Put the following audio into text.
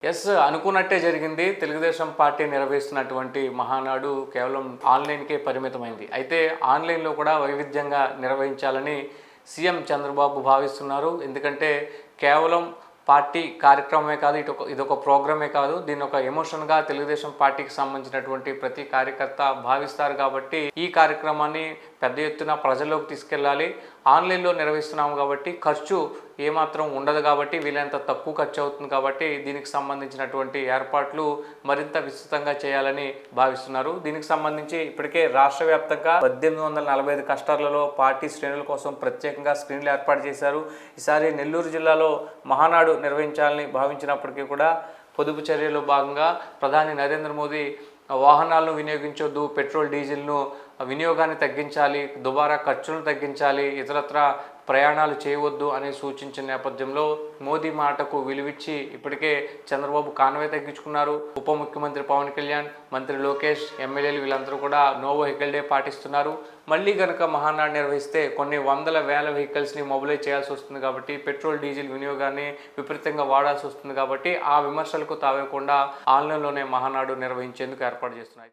అనుకున్నట్టే జరిగింది. తెలుగుదేశం పార్టీ నిర్వహిస్తున్నటువంటి మహానాడు కేవలం ఆన్‌లైన్‌కే పరిమితమైంది. అయితే ఆన్‌లైన్‌లో కూడా వైవిధ్యంగా నిర్వహించాలని సీఎం చంద్రబాబు భావిస్తున్నారు. ఎందుకంటే కేవలం పార్టీ కార్యక్రమమే కాదు, ఇదొక ప్రోగ్రామే కాదు. దీన్నొక ఎమోషన్‌గా తెలుగుదేశం పార్టీకి సంబంధించినటువంటి ప్రతి కార్యకర్త భావిస్తారు కాబట్టి ఈ కార్యక్రమాన్ని పెద్ద ఎత్తున ప్రజల్లోకి తీసుకెళ్ళాలి. ఆన్‌లైన్‌లో నిర్వహిస్తున్నాము కాబట్టి ఖర్చు ఏమాత్రం ఉండదు కాబట్టి వీలైనంత తక్కువ ఖర్చు అవుతుంది కాబట్టి దీనికి సంబంధించినటువంటి ఏర్పాట్లు మరింత విస్తృతంగా చేయాలని భావిస్తున్నారు. దీనికి సంబంధించి ఇప్పటికే రాష్ట్ర వ్యాప్తంగా 1845 క్లస్టర్లలో పార్టీ శ్రేణుల కోసం ప్రత్యేకంగా స్క్రీన్లు ఏర్పాటు చేశారు. ఈసారి నెల్లూరు జిల్లాలో మహానాడు నిర్వహించాలని భావించినప్పటికీ కూడా పొదుపు చర్యల్లో భాగంగా ప్రధాని నరేంద్ర మోదీ వాహనాలను వినియోగించొద్దు, పెట్రోల్ డీజిల్ను వినియోగాన్ని తగ్గించాలి, దుబారా ఖర్చులను తగ్గించాలి, ఇతరత్రా ప్రయాణాలు చేయవద్దు అని సూచించిన నేపథ్యంలో మోదీ మాటకు విలువిచ్చి ఇప్పటికే చంద్రబాబు కాన్వే తగ్గించుకున్నారు. ఉప ముఖ్యమంత్రి పవన్ కళ్యాణ్, మంత్రి లోకేష్, ఎమ్మెల్యేలు వీళ్ళందరూ కూడా నో వెహికల్ డే పాటిస్తున్నారు. మళ్ళీ కనుక మహానాడు నిర్వహిస్తే కొన్ని వందల వేల వెహికల్స్ని మొబిలైజ్ చేయాల్సి వస్తుంది కాబట్టి పెట్రోల్ డీజిల్ వినియోగాన్ని విపరీతంగా వాడాల్సి వస్తుంది కాబట్టి ఆ విమర్శలకు తావేకుండా ఆన్లైన్లోనే మహానాడు నిర్వహించేందుకు ఏర్పాటు చేస్తున్నాయి.